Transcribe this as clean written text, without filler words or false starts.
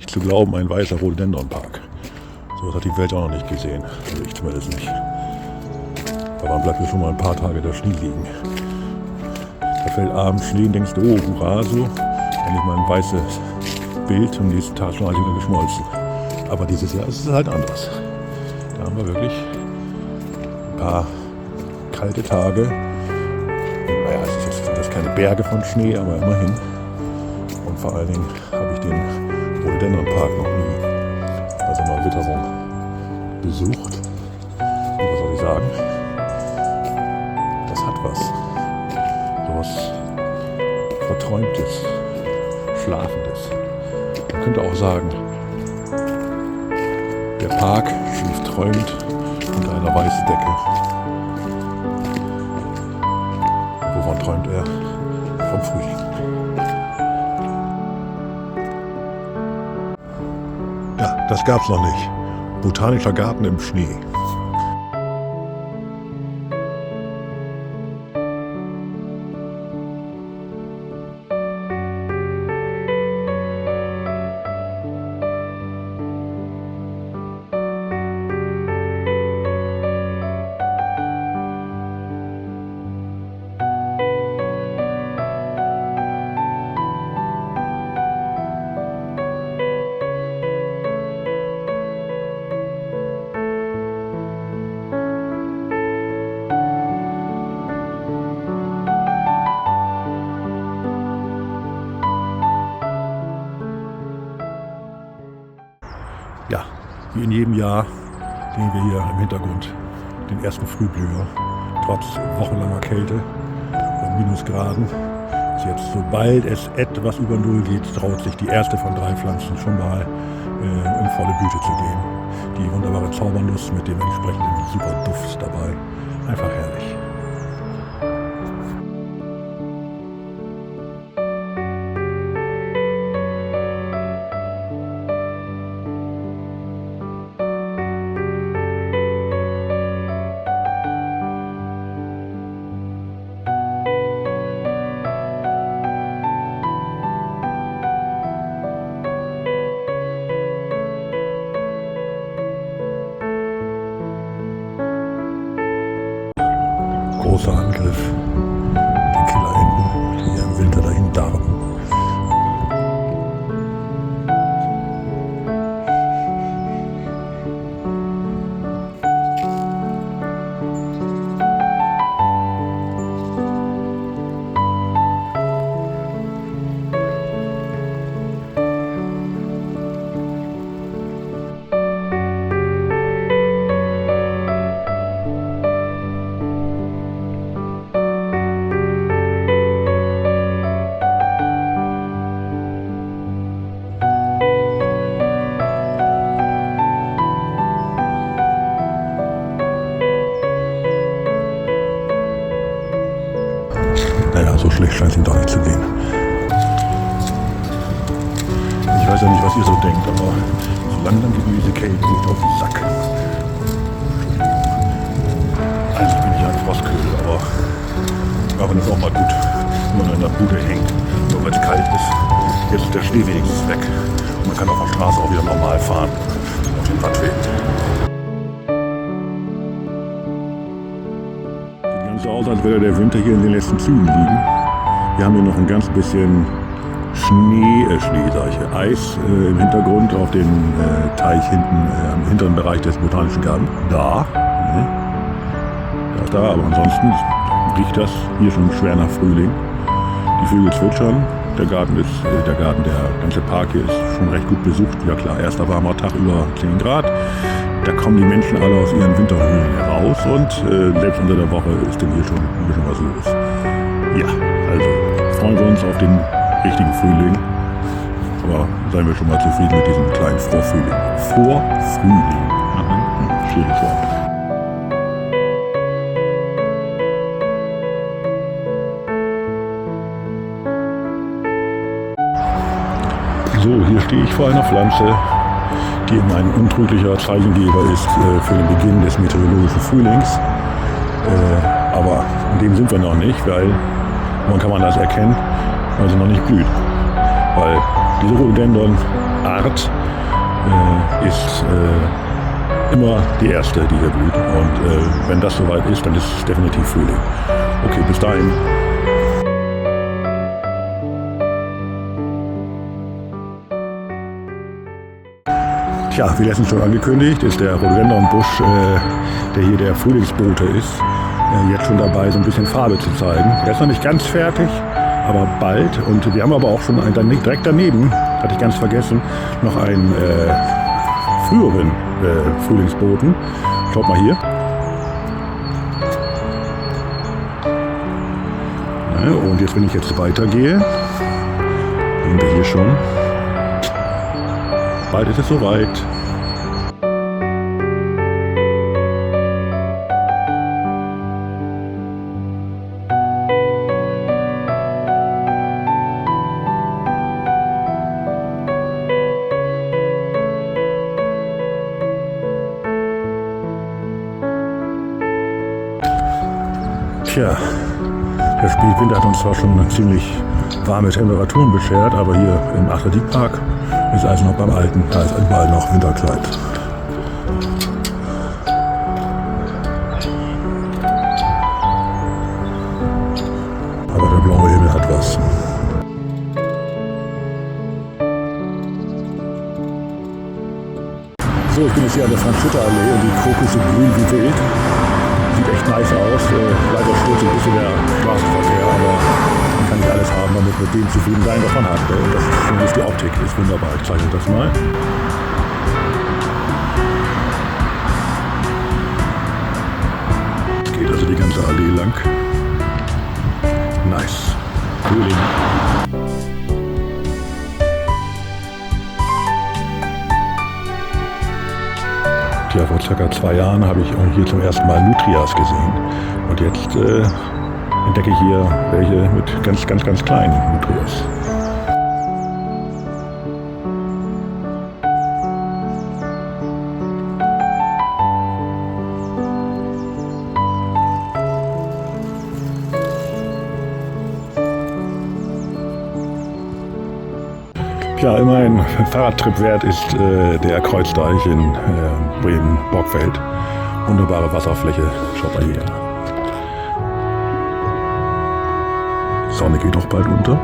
Zu glauben, ein weißer Rhododendronpark. So was hat die Welt auch noch nicht gesehen. Also ich zumindest nicht. Aber man bleibt ja schon mal ein paar Tage da Schnee liegen. Da fällt abends Schnee und denkst, oh, hurra, so. Endlich mal ein weißes Bild und nächsten Tag schon alles wieder geschmolzen. Aber dieses Jahr ist es halt anders. Da haben wir wirklich ein paar kalte Tage. Naja, es sind jetzt keine Berge von Schnee, aber immerhin. Und vor allen Dingen habe ich den Rhododendronpark noch nie bei so einer Witterung besucht. Und was soll ich sagen? Das hat was. So was Verträumtes, Schlafendes. Man könnte auch sagen, der Park schlief träumend unter einer weißen Decke. Wovon träumt er? Vom Frühling. Ja, das gab's noch nicht. Botanischer Garten im Schnee. Ja, wie in jedem Jahr sehen wir hier im Hintergrund den ersten Frühblüher. Trotz wochenlanger Kälte und Minusgraden. Jetzt, sobald es etwas über Null geht, traut sich die erste von 3 Pflanzen schon mal in volle Blüte zu gehen. Die wunderbare Zaubernuss mit dem entsprechenden super Duft dabei. Einfach herrlich. Großer Angriff. Die Killerenten, die im Winter dahin darben. Naja, so schlecht scheint es ihm doch nicht zu gehen. Ich weiß ja nicht, was ihr so denkt, aber so langsam geht mir diese Kälte nicht auf den Sack. Eigentlich bin ich ja ein Frostködel, aber dann ist auch mal gut, wenn man in der Bude hängt. Nur wenn es kalt ist, jetzt ist der Schnee wenigstens weg. Und man kann auf der Straße auch wieder normal fahren. Auf den Radwegen. Sieht so aus, als würde der Winter hier in den letzten Zügen liegen. Wir haben hier noch ein ganz bisschen Eis im Hintergrund auf dem Teich hinten am hinteren Bereich des Botanischen Gartens. Da ist da, aber ansonsten riecht das hier schon schwer nach Frühling. Die Vögel zwitschern, der ganze Park hier ist schon recht gut besucht. Ja klar, erster warmer Tag über 10 Grad. Da kommen die Menschen alle aus ihren Winterhöhlen heraus und selbst unter der Woche ist denn hier schon was los. Ja, also freuen wir uns auf den richtigen Frühling. Aber seien wir schon mal zufrieden mit diesem kleinen Vorfrühling. Vorfrühling. Schönes Wort. So, hier stehe ich vor einer Pflanze, die immer ein untrüglicher Zeichengeber ist für den Beginn des meteorologischen Frühlings. Aber in dem sind wir noch nicht, weil, woran kann man das erkennen, weil sie noch nicht blüht. Weil diese Rhododendron Art ist immer die erste, die hier blüht. Und wenn das soweit ist, dann ist es definitiv Frühling. Okay, bis dahin. Tja, wie letztens schon angekündigt, ist der Rhododendronbusch, der hier der Frühlingsbote ist, jetzt schon dabei, so ein bisschen Farbe zu zeigen. Er ist noch nicht ganz fertig, aber bald. Und wir haben aber auch schon direkt daneben, hatte ich ganz vergessen, noch einen früheren Frühlingsboten. Schaut mal hier. Und jetzt, wenn ich jetzt weitergehe, sehen wir hier schon. Bald ist es soweit. Tja, der Spätwinter hat uns zwar schon ziemlich warme Temperaturen beschert, aber hier im Achterdiekpark ist alles noch beim Alten. Da ist überall noch Winterkleid. Aber der blaue Himmel hat was. So, ich bin jetzt hier an der Franz-Schütter-Allee und die Krokusse blühen wie wild. Sieht echt nice aus. Leider stört ein bisschen der Straßenverkehr, aber man kann nicht alles haben, man muss mit dem zufrieden sein, was man hat. Und das ist die Optik, ist wunderbar. Ich zeige euch das mal. Es geht also die ganze Allee lang. Nice. Frühling. Ja, vor ca. 2 Jahren habe ich hier zum ersten Mal Nutrias gesehen. Und jetzt entdecke ich hier welche mit ganz kleinen Nutrias. Ja, immerhin Fahrradtrip wert ist der Kreuzdeich in Bremen-Borgfeld. Wunderbare Wasserfläche, schaut mal hier. Die Sonne geht auch bald unter.